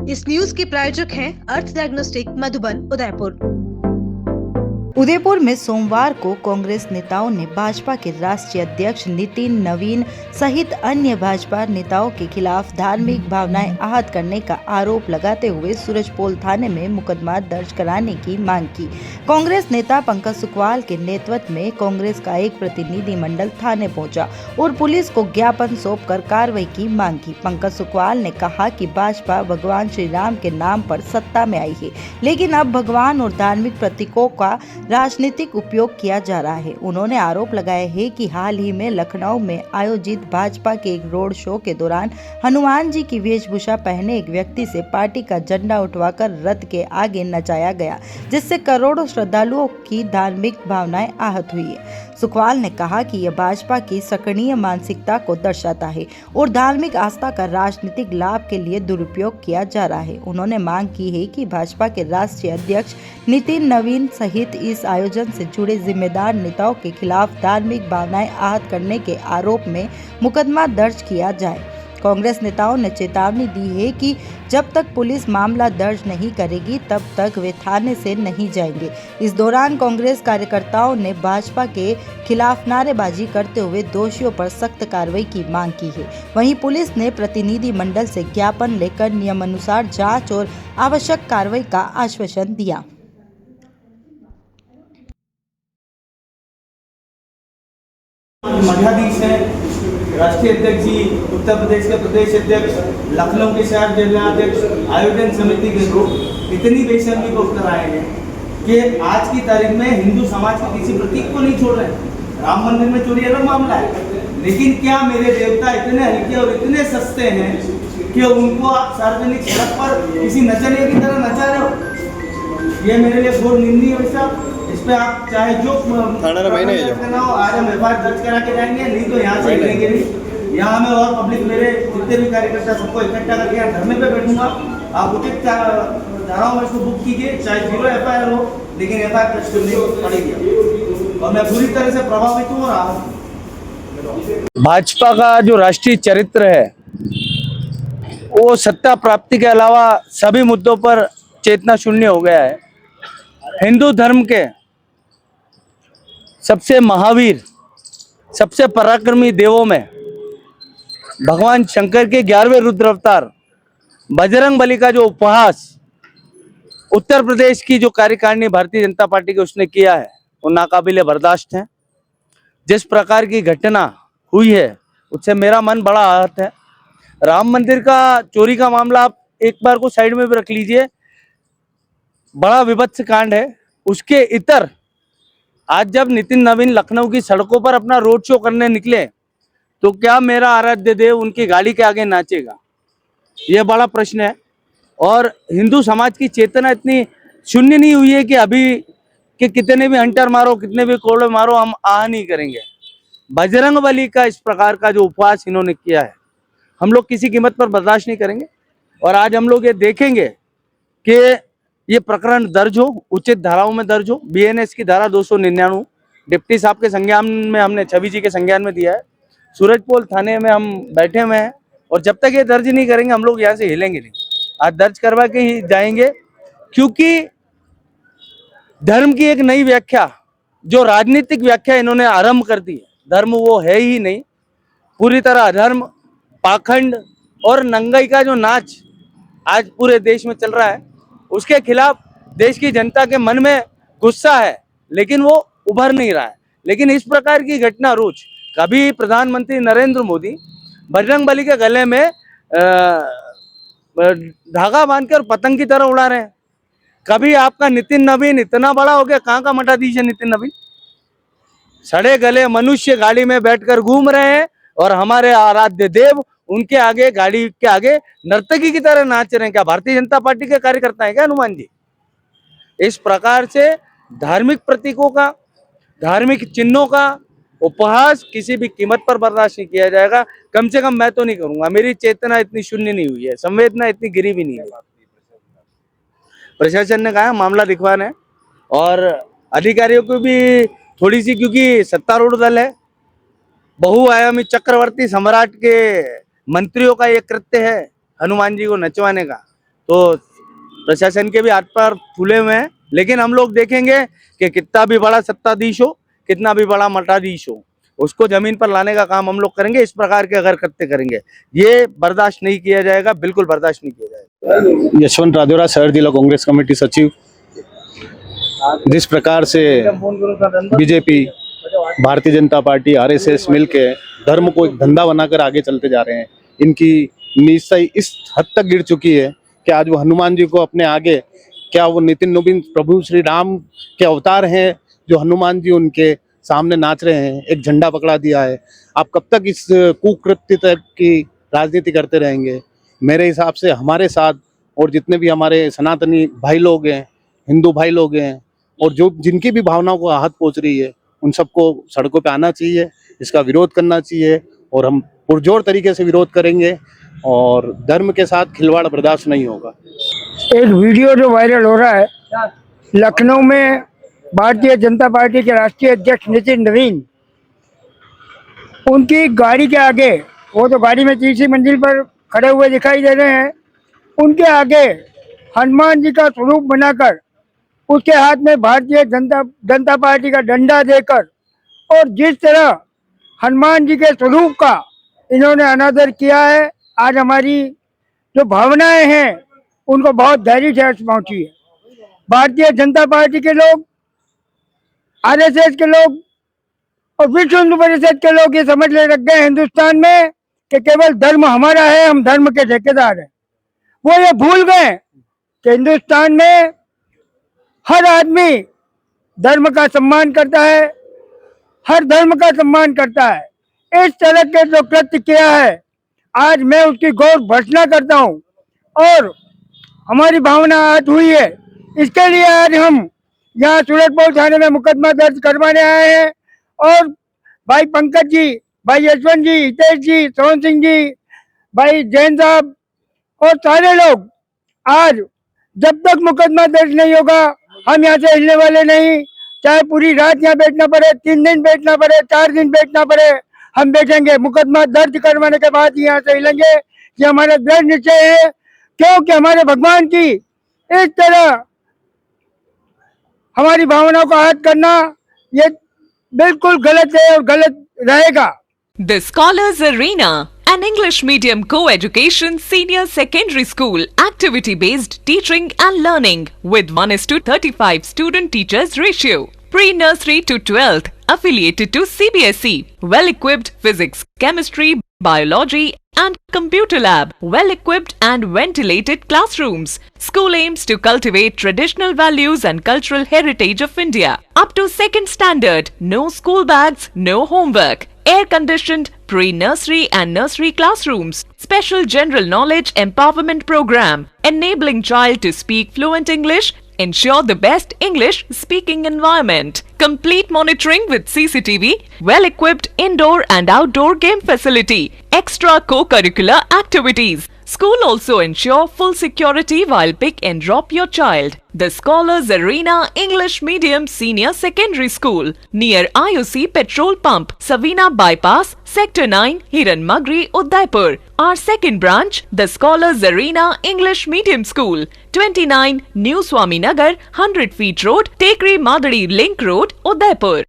इस न्यूज के प्रायोजक हैं अर्थ डायग्नोस्टिक मधुबन उदयपुर। उदयपुर में सोमवार को कांग्रेस नेताओं ने भाजपा के राष्ट्रीय अध्यक्ष नितिन नवीन सहित अन्य भाजपा नेताओं के खिलाफ धार्मिक भावनाएं आहत करने का आरोप लगाते हुए सूरजपोल थाने में मुकदमा दर्ज कराने की मांग की। कांग्रेस नेता पंकज सुखवाल के नेतृत्व में कांग्रेस का एक प्रतिनिधि मंडल थाने पहुंचा और पुलिस को ज्ञापन सौंपकर कार्रवाई की मांग की। पंकज सुखवाल ने कहा कि भाजपा भगवान श्री राम के नाम पर सत्ता में आई है, लेकिन अब भगवान और धार्मिक प्रतीकों का राजनीतिक उपयोग किया जा रहा है। उन्होंने आरोप लगाया है कि हाल ही में लखनऊ में आयोजित भाजपा के एक रोड शो के दौरान हनुमान जी की वेशभूषा पहने एक व्यक्ति से पार्टी का झंडा उठवाकर रथ के आगे नचाया गया, जिससे करोड़ों श्रद्धालुओं की धार्मिक भावनाएं आहत हुई है। सुखवाल ने कहा कि यह भाजपा की शोचनीय मानसिकता को दर्शाता है और धार्मिक आस्था का राजनीतिक लाभ के लिए दुरुपयोग किया जा रहा है। उन्होंने मांग की है कि भाजपा के राष्ट्रीय अध्यक्ष नितिन नवीन सहित इस आयोजन से जुड़े जिम्मेदार नेताओं के खिलाफ धार्मिक भावनाएं आहत करने के आरोप में मुकदमा दर्ज किया जाए। कांग्रेस नेताओं ने चेतावनी दी है कि जब तक पुलिस मामला दर्ज नहीं करेगी तब तक वे थाने से नहीं जाएंगे। इस दौरान कांग्रेस कार्यकर्ताओं ने भाजपा के खिलाफ नारेबाजी करते हुए दोषियों पर सख्त कार्रवाई की मांग की है। वहीं पुलिस ने प्रतिनिधि मंडल से ज्ञापन लेकर नियमानुसार जांच और आवश्यक कार्रवाई का आश्वासन दिया। मठाधीश हैं, राष्ट्रीय अध्यक्ष जी, उत्तर प्रदेश के प्रदेश अध्यक्ष, लखनऊ के शहर जिलाध्यक्ष, आयोजन समिति के लोग इतनी बेशर्मी को उतर आए हैं कि आज की तारीख में हिंदू समाज के किसी प्रतीक को नहीं छोड़ रहे। राम मंदिर में चोरी अलग मामला है, लेकिन क्या मेरे देवता इतने हल्के और इतने सस्ते हैं कि उनको आप सार्वजनिक सड़क पर किसी नचनिया की तरह नचा रहे हो? ये मेरे लिए घोर निंदनीय है साहब। इस पे आप चाहे जो करना हो आज हम एफआईआर दर्ज करा के जाएंगे, नहीं तो यहाँ से हिलेंगे नहीं। यहाँ में और पब्लिक मेरे जितने भी कार्यकर्ता सबको इकट्ठा करके यहाँ धरने पे बैठूंगा। आप उचित धाराओं में इसको बुक कीजिए, चाहे 0 एफआईआर हो, लेकिन एफआईआर दर्ज करनी पड़ेगी। और मैं पूरी तरह से प्रभावित हूँ और आहत हूँ। भाजपा का जो राष्ट्रीय चरित्र है वो सत्ता प्राप्ति के अलावा सभी मुद्दों पर चेतना शून्य हो गया है। हिंदू धर्म के सबसे महावीर, सबसे पराक्रमी देवों में भगवान शंकर के 11वें रुद्र अवतार बजरंग बली का जो उपहास उत्तर प्रदेश की जो कार्यकारिणी भारतीय जनता पार्टी के उसने किया है वो नाकाबिले बर्दाश्त है। जिस प्रकार की घटना हुई है उससे मेरा मन बड़ा आहत है। राम मंदिर का चोरी का मामला आप एक बार को साइड में भी रख लीजिए, बड़ा विभत्स कांड है। उसके इतर आज जब नितिन नवीन लखनऊ की सड़कों पर अपना रोड शो करने निकले तो क्या मेरा आराध्य देव उनकी गाड़ी के आगे नाचेगा? यह बड़ा प्रश्न है। और हिंदू समाज की चेतना इतनी शून्य नहीं हुई है कि अभी कि कितने भी हंटर मारो, कितने भी कोड़े मारो, हम आह नहीं करेंगे। बजरंग बली का इस प्रकार का जो उपवास इन्होंने किया है हम लोग किसी कीमत पर बर्दाश्त नहीं करेंगे। और आज हम लोग ये देखेंगे कि ये प्रकरण दर्ज हो, उचित धाराओं में दर्ज हो। बीएनएस की धारा 299 डिप्टी साहब के संज्ञान में हमने, छवि जी के संज्ञान में दिया है। सूरजपोल थाने में हम बैठे हुए हैं और जब तक ये दर्ज नहीं करेंगे हम लोग यहाँ से हिलेंगे नहीं। आज दर्ज करवा के ही जाएंगे, क्योंकि धर्म की एक नई व्याख्या, जो राजनीतिक व्याख्या इन्होंने आरंभ कर दी है, धर्म वो है ही नहीं। पूरी तरह अधर्म, पाखंड और नंगाई का जो नाच आज पूरे देश में चल रहा है उसके खिलाफ देश की जनता के मन में गुस्सा है, लेकिन वो उभर नहीं रहा है। लेकिन इस प्रकार की घटना रोज, कभी प्रधानमंत्री नरेंद्र मोदी बजरंग बली के गले में धागा बांधकर पतंग की तरह उड़ा रहे हैं, कभी आपका नितिन नवीन इतना बड़ा हो गया, कहाँ का मठाधीश है नितिन नवीन? सड़े गले मनुष्य गाड़ी में बैठकर घूम रहे हैं और हमारे आराध्य देव उनके आगे, गाड़ी के आगे नर्तकी की तरह नाच रहे हैं। क्या भारतीय जनता पार्टी के कार्यकर्ता हैं क्या हनुमान जी? इस प्रकार से धार्मिक प्रतीकों का, धार्मिक चिन्हों का उपहास किसी भी कीमत पर बर्दाश्त नहीं किया जाएगा। कम से कम मैं तो नहीं करूंगा। मेरी चेतना इतनी शून्य नहीं हुई है, संवेदना इतनी गिरी भी नहीं है। प्रशासन ने कहा मामला दिखवाना है और अधिकारियों को भी थोड़ी सी, क्योंकि सत्तारूढ़ दल है, बहुआयामी चक्रवर्ती सम्राट के मंत्रियों का ये कृत्य है हनुमान जी को नचवाने का, तो प्रशासन के भी हाथ पर फूले हुए हैं, लेकिन हम लोग देखेंगे कि कितना भी बड़ा सत्ताधीश हो, कितना भी बड़ा मठाधीश हो, उसको जमीन पर लाने का काम हम लोग करेंगे। इस प्रकार के अगर करते करेंगे, ये बर्दाश्त नहीं किया जाएगा, बिल्कुल बर्दाश्त नहीं किया जाएगा। यशवंत राजौरा, शहर जिला कांग्रेस कमेटी सचिव। जिस प्रकार से BJP, Bharatiya Janata party, RSS मिलके धर्म को एक धंधा बनाकर आगे चलते जा रहे हैं, इनकी निश्चय इस हद तक गिर चुकी है कि आज वो हनुमान जी को अपने आगे, क्या वो नितिन नवीन प्रभु श्री राम के अवतार हैं जो हनुमान जी उनके सामने नाच रहे हैं, एक झंडा पकड़ा दिया है। आप कब तक इस कुकृत्य तक की राजनीति करते रहेंगे? मेरे हिसाब से हमारे साथ और जितने भी हमारे सनातनी भाई लोग हैं, हिंदू भाई लोग हैं, और जो जिनकी भी भावनाओं को आहत पहुंच रही है, उन सबको सड़कों पे आना चाहिए, इसका विरोध करना चाहिए, और हम पुरजोर तरीके से विरोध करेंगे और धर्म के साथ खिलवाड़ बर्दाश्त नहीं होगा। एक वीडियो जो वायरल हो रहा है, लखनऊ में भारतीय जनता पार्टी के राष्ट्रीय अध्यक्ष नितिन नवीन, उनकी गाड़ी के आगे, वो तो गाड़ी में तीसरी मंजिल पर खड़े हुए दिखाई दे रहे हैं, उनके आगे हनुमान जी का स्वरूप बनाकर उसके हाथ में भारतीय जनता पार्टी का डंडा देकर, और जिस तरह हनुमान जी के स्वरूप का इन्होंने अनादर किया है, आज हमारी जो भावनाएं हैं उनको बहुत गहरी ठेस पहुंची है। भारतीय जनता पार्टी के लोग, आरएसएस के लोग और विश्व हिंदू परिषद के लोग ये समझ ले रख गए हिंदुस्तान में कि केवल धर्म हमारा है, हम धर्म के ठेकेदार हैं। वो ये भूल गए कि हिंदुस्तान में हर आदमी धर्म का सम्मान करता है, हर धर्म का सम्मान करता है। इस तरह के जो कृत्य किया है, आज मैं उसकी गौर भर्त्सना करता हूँ और हमारी भावना आहत हुई है। इसके लिए आज हम यहाँ सूरजपुर थाने में मुकदमा दर्ज करवाने आए हैं, और भाई पंकज जी, भाई यशवंत जी, हितेश जी, सोहन सिंह जी, भाई जैन साहब और सारे लोग, आज जब तक मुकदमा दर्ज नहीं होगा हम यहाँ से हिलने वाले नहीं। चाहे पूरी रात यहाँ बैठना पड़े, 3 दिन बैठना पड़े, 4 दिन बैठना पड़े, हम बैठेंगे। मुकदमा दर्ज करवाने के बाद यहाँ से हिलेंगे, ये हमारा दृढ़ निश्चय है। क्योंकि हमारे भगवान की इस तरह हमारी भावनाओं को आहत करना ये बिल्कुल गलत है और गलत रहेगा। The Scholars Arena, an English medium co-education senior secondary school, activity-based teaching and learning with 1:35 student-teachers ratio. Pre-nursery to 12th, affiliated to CBSE. Well-equipped physics, chemistry, biology and computer lab. Well-equipped and ventilated classrooms. School aims to cultivate traditional values and cultural heritage of India. Up to 2nd standard, no school bags, no homework. Air-conditioned pre-nursery and nursery classrooms. Special general knowledge empowerment program. Enabling child to speak fluent English. Ensure the best English speaking environment. Complete monitoring with CCTV. Well-equipped indoor and outdoor game facility. Extra co-curricular activities. School also ensure full security while pick and drop your child. The Scholars Arena English Medium Senior Secondary School near IOC Petrol Pump, Savina Bypass, Sector 9, Hiran Magri, Udaipur. Our second branch, the Scholars Arena English Medium School, 29 New Swami Nagar, 100 Feet Road, Tekri Madadi Link Road, Udaipur.